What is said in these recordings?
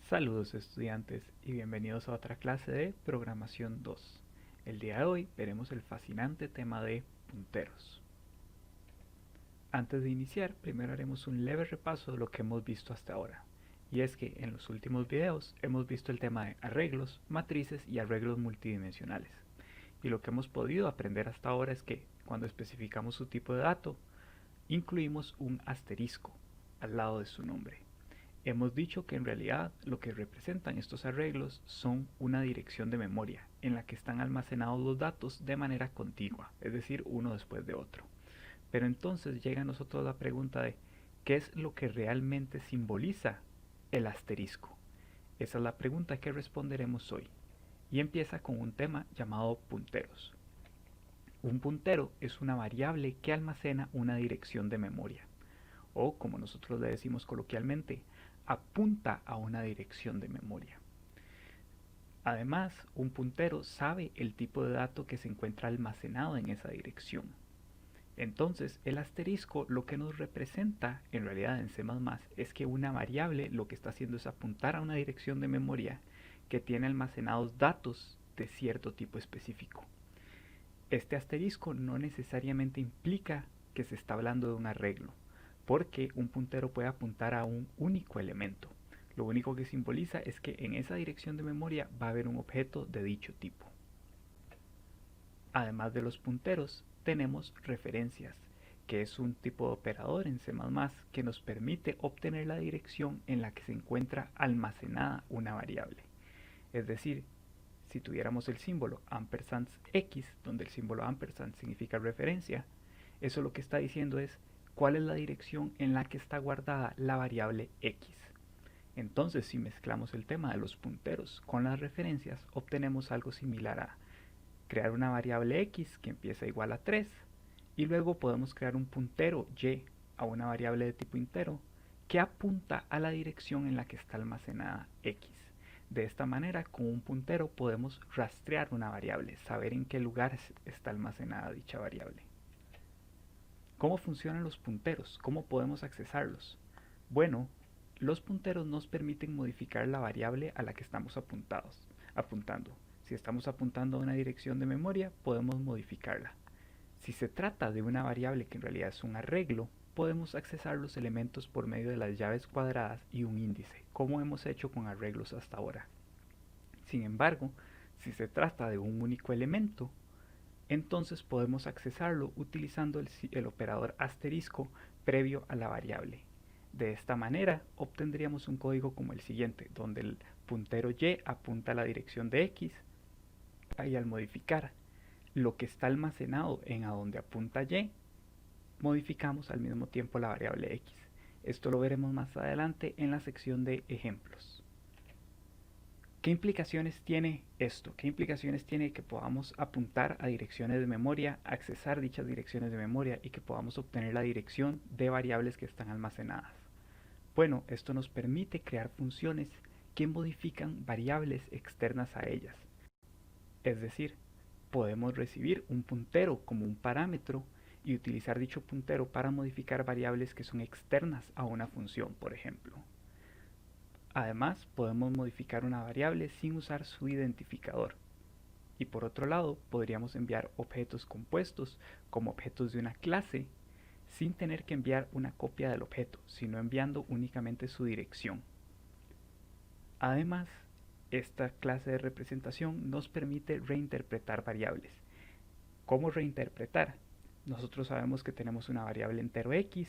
Saludos estudiantes y bienvenidos a otra clase de Programación 2. El día de hoy veremos el fascinante tema de punteros. Antes de iniciar, primero haremos un leve repaso de lo que hemos visto hasta ahora. Y es que en los últimos videos hemos visto el tema de arreglos, matrices y arreglos multidimensionales. Y lo que hemos podido aprender hasta ahora es que cuando especificamos su tipo de dato, incluimos un asterisco al lado de su nombre. Hemos dicho que en realidad lo que representan estos arreglos son una dirección de memoria en la que están almacenados los datos de manera contigua, es decir, uno después de otro. Pero entonces llega a nosotros la pregunta de ¿qué es lo que realmente simboliza el asterisco? Esa es la pregunta que responderemos hoy y empieza con un tema llamado punteros. Un puntero es una variable que almacena una dirección de memoria, o como nosotros le decimos coloquialmente, apunta a una dirección de memoria. Además, un puntero sabe el tipo de dato que se encuentra almacenado en esa dirección. Entonces, el asterisco lo que nos representa, en realidad en C++, es que una variable lo que está haciendo es apuntar a una dirección de memoria que tiene almacenados datos de cierto tipo específico. Este asterisco no necesariamente implica que se está hablando de un arreglo, porque un puntero puede apuntar a un único elemento. Lo único que simboliza es que en esa dirección de memoria va a haber un objeto de dicho tipo. Además de los punteros, tenemos referencias, que es un tipo de operador en C++ que nos permite obtener la dirección en la que se encuentra almacenada una variable. Es decir, si tuviéramos el símbolo ampersand x, donde el símbolo ampersand significa referencia, eso lo que está diciendo es cuál es la dirección en la que está guardada la variable x. Entonces, si mezclamos el tema de los punteros con las referencias, obtenemos algo similar a crear una variable x que empieza igual a 3 y luego podemos crear un puntero y a una variable de tipo entero que apunta a la dirección en la que está almacenada x. De esta manera, con un puntero podemos rastrear una variable, saber en qué lugar está almacenada dicha variable. ¿Cómo funcionan los punteros? ¿Cómo podemos accesarlos? Bueno, los punteros nos permiten modificar la variable a la que estamos apuntando. Si estamos apuntando a una dirección de memoria, podemos modificarla. Si se trata de una variable que en realidad es un arreglo, podemos accesar los elementos por medio de las llaves cuadradas y un índice, como hemos hecho con arreglos hasta ahora. Sin embargo, si se trata de un único elemento, entonces podemos accesarlo utilizando el operador asterisco previo a la variable. De esta manera obtendríamos un código como el siguiente, donde el puntero y apunta a la dirección de x y al modificar lo que está almacenado en a donde apunta y, modificamos al mismo tiempo la variable x. Esto lo veremos más adelante en la sección de ejemplos. ¿Qué implicaciones tiene esto? ¿Qué implicaciones tiene que podamos apuntar a direcciones de memoria, accesar dichas direcciones de memoria y que podamos obtener la dirección de variables que están almacenadas? Bueno, esto nos permite crear funciones que modifican variables externas a ellas. Es decir, podemos recibir un puntero como un parámetro y utilizar dicho puntero para modificar variables que son externas a una función, por ejemplo. Además, podemos modificar una variable sin usar su identificador. Y por otro lado, podríamos enviar objetos compuestos como objetos de una clase sin tener que enviar una copia del objeto, sino enviando únicamente su dirección. Además, esta clase de representación nos permite reinterpretar variables. ¿Cómo reinterpretar? Nosotros sabemos que tenemos una variable entero x,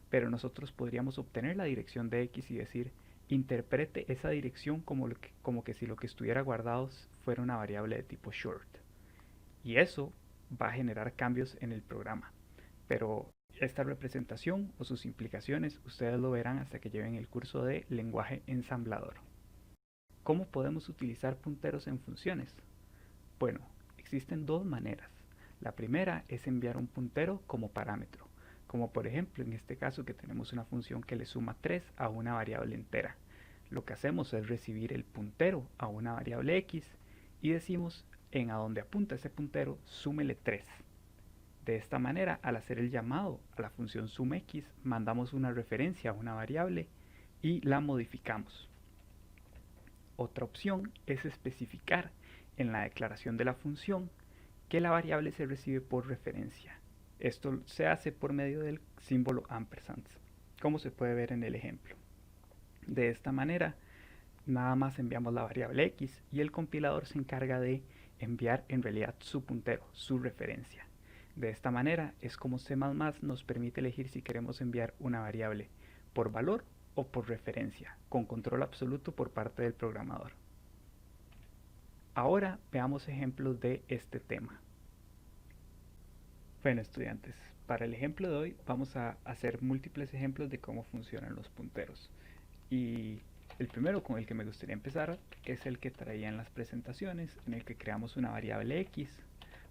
pero nosotros podríamos obtener la dirección de x y decir interprete esa dirección como que si lo que estuviera guardado fuera una variable de tipo short. Y eso va a generar cambios en el programa. Pero esta representación o sus implicaciones ustedes lo verán hasta que lleven el curso de lenguaje ensamblador. ¿Cómo podemos utilizar punteros en funciones? Bueno, existen dos maneras. La primera es enviar un puntero como parámetro, como por ejemplo en este caso que tenemos una función que le suma 3 a una variable entera. Lo que hacemos es recibir el puntero a una variable x y decimos en a donde apunta ese puntero súmele 3. De esta manera, al hacer el llamado a la función sumx, mandamos una referencia a una variable y la modificamos. Otra opción es especificar en la declaración de la función que la variable se recibe por referencia. Esto se hace por medio del símbolo ampersand, como se puede ver en el ejemplo. De esta manera, nada más enviamos la variable x y el compilador se encarga de enviar en realidad su puntero, su referencia. De esta manera es como C++ nos permite elegir si queremos enviar una variable por valor o por referencia, con control absoluto por parte del programador. Ahora veamos ejemplos de este tema. Bueno, estudiantes, para el ejemplo de hoy vamos a hacer múltiples ejemplos de cómo funcionan los punteros. Y el primero con el que me gustaría empezar es el que traía en las presentaciones, en el que creamos una variable x.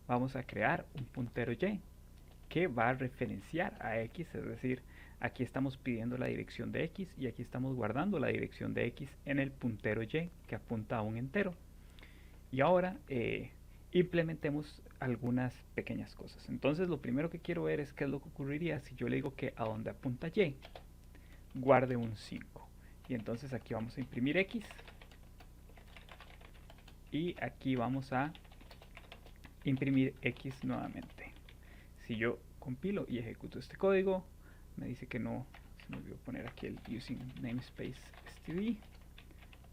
Vamos a crear un puntero y que va a referenciar a x, es decir, aquí estamos pidiendo la dirección de x y aquí estamos guardando la dirección de x en el puntero y que apunta a un entero. Y ahora implementemos algunas pequeñas cosas. Entonces lo primero que quiero ver es qué es lo que ocurriría si yo le digo que a donde apunta y guarde un 5. Y entonces aquí vamos a imprimir x y aquí vamos a imprimir x nuevamente. Si yo compilo y ejecuto este código, me dice que no, se me olvidó poner aquí el using namespace std.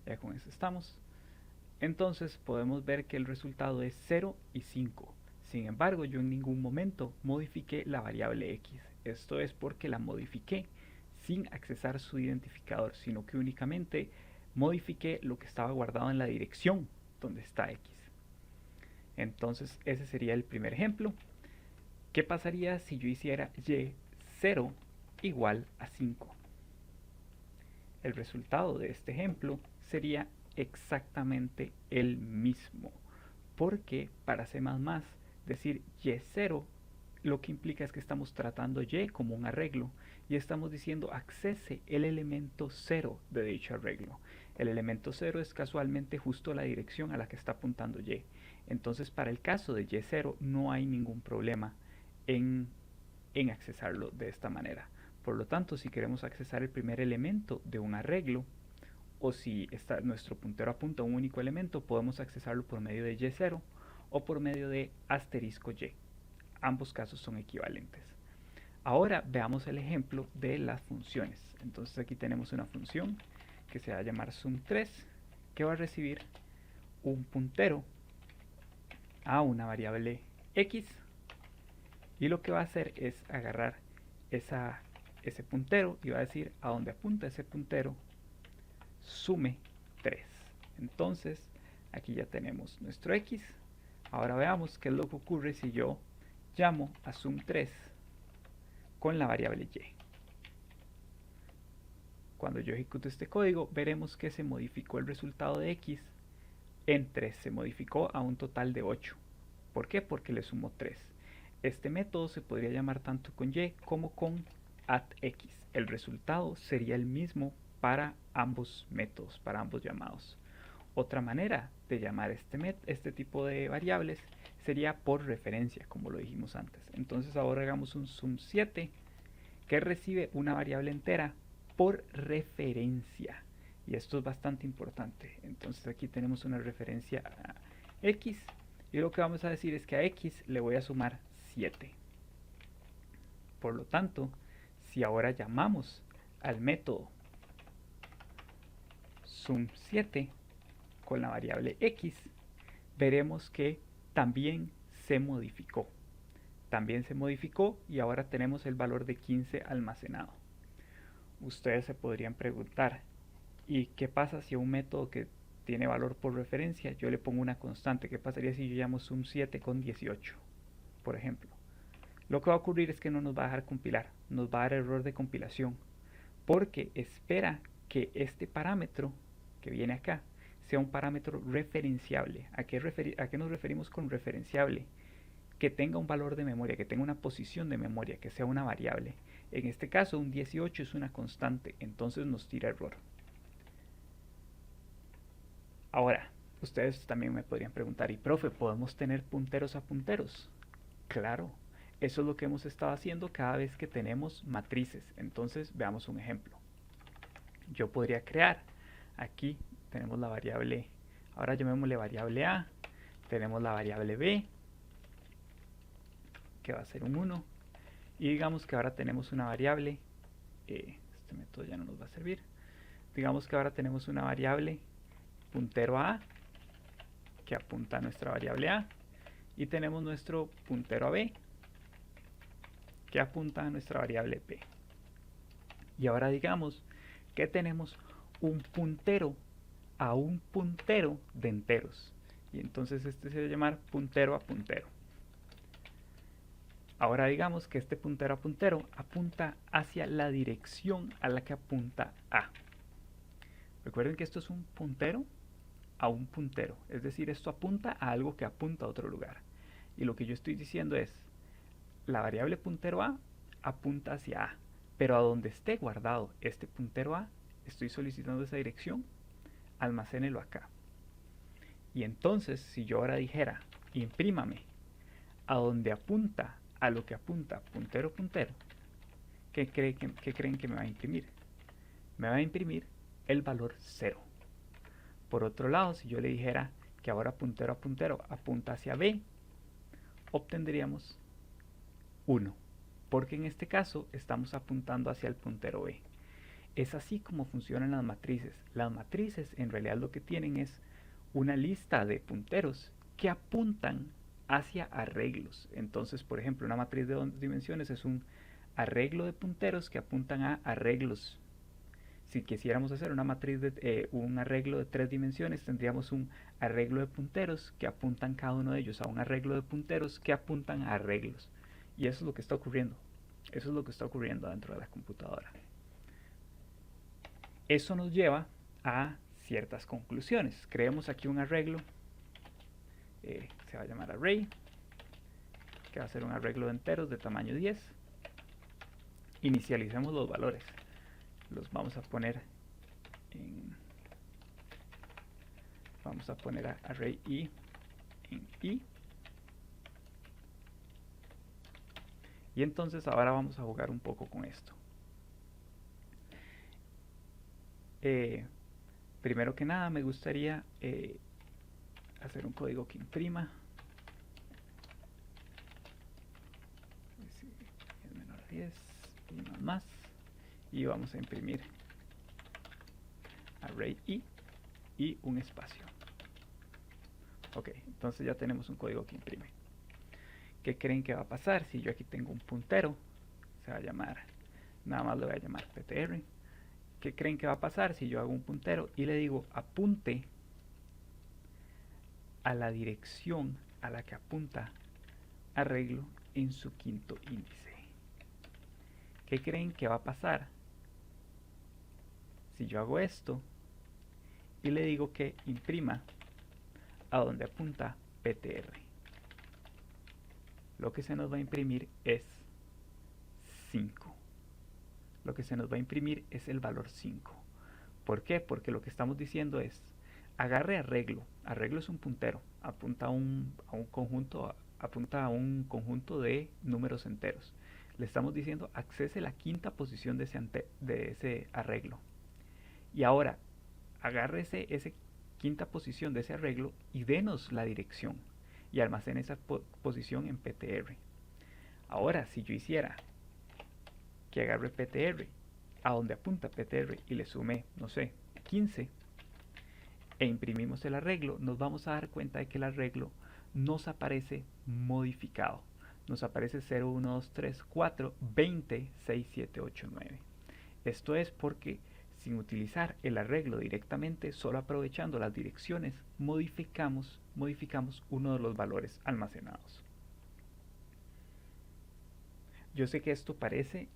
Ya con eso estamos. Entonces podemos ver que el resultado es 0 y 5. Sin embargo, yo en ningún momento modifiqué la variable x. Esto es porque la modifiqué sin accesar su identificador, sino que únicamente modifiqué lo que estaba guardado en la dirección donde está x. Entonces ese sería el primer ejemplo. ¿Qué pasaría si yo hiciera y0 igual a 5? El resultado de este ejemplo sería exactamente el mismo, porque para C++ decir y0 lo que implica es que estamos tratando y como un arreglo y estamos diciendo accese el elemento 0 de dicho arreglo. El elemento 0 es casualmente justo la dirección a la que está apuntando y. Entonces para el caso de y0 no hay ningún problema en accesarlo de esta manera. Por lo tanto, si queremos accesar el primer elemento de un arreglo, o si nuestro puntero apunta a un único elemento, podemos accesarlo por medio de y0 o por medio de asterisco y. Ambos casos son equivalentes. Ahora veamos el ejemplo de las funciones. Entonces aquí tenemos una función que se va a llamar sum3, que va a recibir un puntero a una variable x, y lo que va a hacer es agarrar ese puntero y va a decir a donde apunta ese puntero sume 3. Entonces aquí ya tenemos nuestro x. Ahora veamos qué es lo que ocurre si yo llamo a sum3 con la variable y. Cuando yo ejecuto este código, veremos que se modificó el resultado de x en 3, se modificó a un total de 8. ¿Por qué? Porque le sumo 3. Este método se podría llamar tanto con y como con @x. El resultado sería el mismo para ambos métodos, para ambos llamados. Otra manera de llamar este tipo de variables sería por referencia, como lo dijimos antes. Entonces ahora hagamos un sum7 que recibe una variable entera por referencia. Y esto es bastante importante. Entonces aquí tenemos una referencia a x y lo que vamos a decir es que a x le voy a sumar 7. Por lo tanto, si ahora llamamos al método sum7 con la variable x, veremos que también se modificó. También se modificó y ahora tenemos el valor de 15 almacenado. Ustedes se podrían preguntar, ¿y qué pasa si a un método que tiene valor por referencia yo le pongo una constante? ¿Qué pasaría si yo llamo sum7 con 18, por ejemplo? Lo que va a ocurrir es que no nos va a dejar compilar, nos va a dar error de compilación, porque espera que este parámetro que viene acá sea un parámetro referenciable. ¿A qué nos referimos con referenciable? Que tenga un valor de memoria, que tenga una posición de memoria, que sea una variable. En este caso un 18 es una constante, entonces nos tira error. Ahora, ustedes también me podrían preguntar, ¿y profe, podemos tener punteros a punteros? Claro, eso es lo que hemos estado haciendo cada vez que tenemos matrices. Entonces veamos un ejemplo. Yo podría crear aquí tenemos la variable, ahora llamémosle variable A, tenemos la variable B, que va a ser un 1, y digamos que ahora tenemos una variable, este método ya no nos va a servir, digamos que ahora tenemos una variable puntero a A, que apunta a nuestra variable A, y tenemos nuestro puntero a B, que apunta a nuestra variable B. Y ahora digamos que tenemos un puntero a un puntero de enteros, y entonces este se va a llamar puntero a puntero. Ahora digamos que este puntero a puntero apunta hacia la dirección a la que apunta A. Recuerden que esto es un puntero a un puntero, es decir, esto apunta a algo que apunta a otro lugar. Y lo que yo estoy diciendo es, la variable puntero A apunta hacia A, pero a donde esté guardado este puntero A, estoy solicitando esa dirección, almacénelo acá. Y entonces, si yo ahora dijera, imprímame a donde apunta a lo que apunta puntero puntero, ¿qué creen que me va a imprimir? Me va a imprimir el valor 0. Por otro lado, si yo le dijera que ahora puntero a puntero apunta hacia B, obtendríamos 1, porque en este caso estamos apuntando hacia el puntero B. Es así como funcionan las matrices. Las matrices en realidad lo que tienen es una lista de punteros que apuntan hacia arreglos. Entonces, por ejemplo, una matriz de 2 dimensiones es un arreglo de punteros que apuntan a arreglos. Si quisiéramos hacer una matriz de un arreglo de 3 dimensiones, tendríamos un arreglo de punteros que apuntan cada uno de ellos a un arreglo de punteros que apuntan a arreglos. Y eso es lo que está ocurriendo. Eso es lo que está ocurriendo dentro de la computadora. Eso nos lleva a ciertas conclusiones. Creemos aquí un arreglo, se va a llamar array, que va a ser un arreglo de enteros de tamaño 10. Inicialicemos los valores. Los vamos a poner en, vamos a poner a array i en i. Y entonces ahora vamos a jugar un poco con esto. Primero que nada me gustaría hacer un código que imprima. Es menor a 10 y más. Y vamos a imprimir array i y un espacio. Ok, entonces ya tenemos un código que imprime. ¿Qué creen que va a pasar si yo aquí tengo un puntero? Se va a llamar, nada más lo voy a llamar ptr. ¿Qué creen que va a pasar si yo hago un puntero y le digo apunte a la dirección a la que apunta arreglo en su quinto índice? ¿Qué creen que va a pasar si yo hago esto y le digo que imprima a donde apunta ptr? Lo que se nos va a imprimir es 5. Lo que se nos va a imprimir es el valor 5. ¿Por qué? Porque lo que estamos diciendo es, agarre arreglo. Arreglo es un puntero, apunta a un conjunto de números enteros. Le estamos diciendo, accese la quinta posición de ese arreglo. Y ahora, agarre esa quinta posición de ese arreglo y denos la dirección. Y almacene esa posición en ptr. Ahora, si yo hiciera que agarre ptr a donde apunta ptr y le sume, no sé, 15 e imprimimos el arreglo, nos vamos a dar cuenta de que el arreglo nos aparece modificado. Nos aparece 0, 1, 2, 3, 4, 20, 6, 7, 8, 9. Esto es porque sin utilizar el arreglo directamente, solo aprovechando las direcciones, modificamos uno de los valores almacenados. Yo sé que esto parece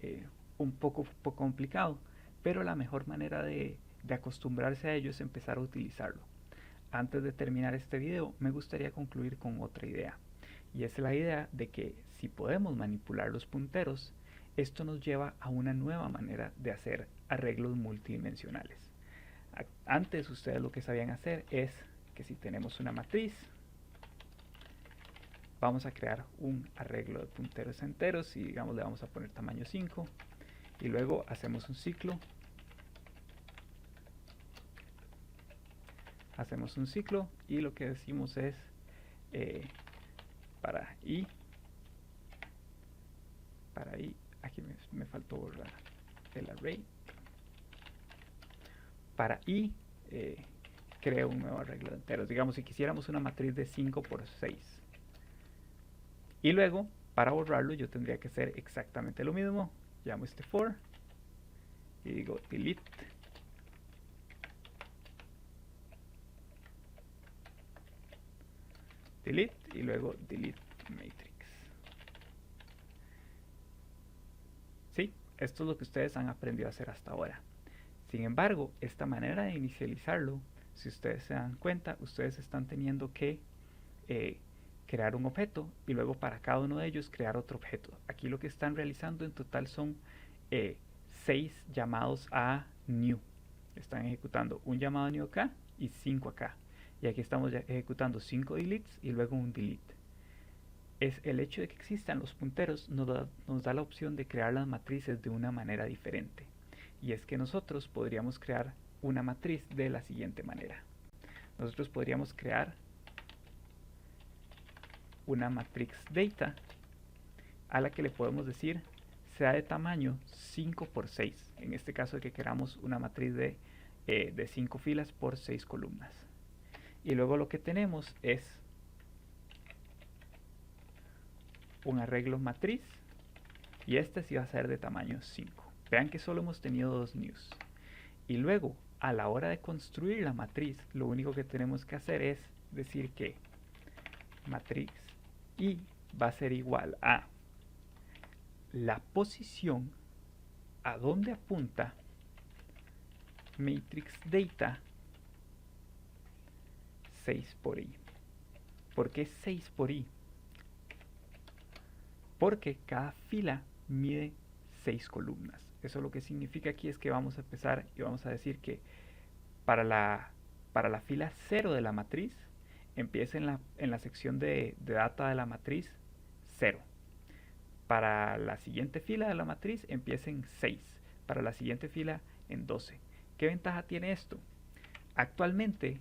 un poco complicado, pero la mejor manera de acostumbrarse a ello es empezar a utilizarlo. Antes de terminar este video, me gustaría concluir con otra idea, y es la idea de que si podemos manipular los punteros, esto nos lleva a una nueva manera de hacer arreglos multidimensionales. Antes ustedes lo que sabían hacer es que si tenemos una matriz, vamos a crear un arreglo de punteros enteros y digamos le vamos a poner tamaño 5 y luego hacemos un ciclo hacemos un ciclo y lo que decimos es para i, aquí me faltó borrar el array, para i creo un nuevo arreglo de enteros. Digamos, si quisiéramos una matriz de 5 por 6. Y luego, para borrarlo, yo tendría que hacer exactamente lo mismo. Llamo este for y digo delete. Delete y luego delete matrix. Sí, esto es lo que ustedes han aprendido a hacer hasta ahora. Sin embargo, esta manera de inicializarlo, si ustedes se dan cuenta, ustedes están teniendo que crear un objeto y luego para cada uno de ellos crear otro objeto. Aquí lo que están realizando en total son 6 llamados a new. Están ejecutando un llamado a new acá y 5 acá. Y aquí estamos ya ejecutando 5 deletes y luego un delete. Es el hecho de que existan los punteros nos da la opción de crear las matrices de una manera diferente. Y es que nosotros podríamos crear una matriz de la siguiente manera. Nosotros podríamos crear una matrix data a la que le podemos decir sea de tamaño 5 por 6. En este caso que queramos una matriz de 5 filas por 6 columnas. Y luego lo que tenemos es un arreglo matriz y este sí va a ser de tamaño 5. Vean que solo hemos tenido 2 news. Y luego, a la hora de construir la matriz, lo único que tenemos que hacer es decir que matriz i va a ser igual a la posición a donde apunta matrix data 6 por i. ¿Por qué 6 por i? Porque cada fila mide 6 columnas. Eso lo que significa aquí es que vamos a empezar y vamos a decir que para la fila 0 de la matriz empieza en la sección de data de la matriz 0. Para la siguiente fila de la matriz empieza en 6. Para la siguiente fila en 12. ¿Qué ventaja tiene esto? Actualmente,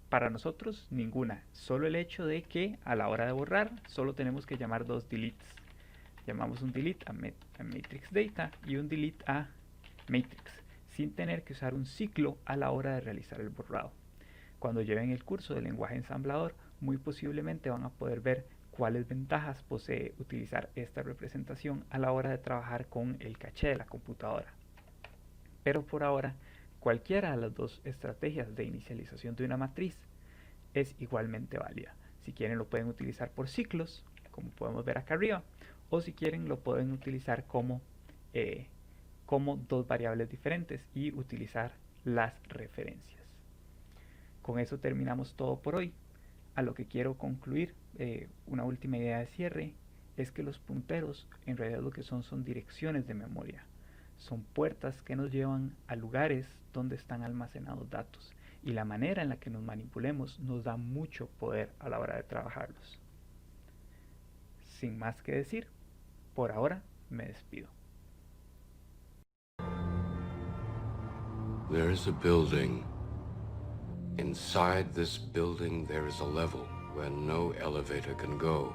para nosotros, ninguna. Solo el hecho de que a la hora de borrar, solo tenemos que llamar 2 deletes. Llamamos un delete a matrix data y un delete a matrix, sin tener que usar un ciclo a la hora de realizar el borrado. Cuando lleven el curso de lenguaje ensamblador, muy posiblemente van a poder ver cuáles ventajas posee utilizar esta representación a la hora de trabajar con el caché de la computadora. Pero por ahora, cualquiera de las dos estrategias de inicialización de una matriz es igualmente válida. Si quieren lo pueden utilizar por ciclos, como podemos ver acá arriba, o si quieren lo pueden utilizar como dos variables diferentes y utilizar las referencias. Con eso terminamos todo por hoy. A lo que quiero concluir, una última idea de cierre, es que los punteros en realidad lo que son direcciones de memoria. Son puertas que nos llevan a lugares donde están almacenados datos. Y la manera en la que nos manipulemos nos da mucho poder a la hora de trabajarlos. Sin más que decir, por ahora me despido. There is a building. Inside this building there is a level where no elevator can go,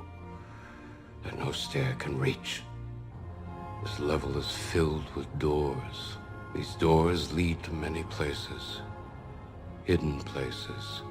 and no stair can reach. This level is filled with doors. These doors lead to many places, hidden places,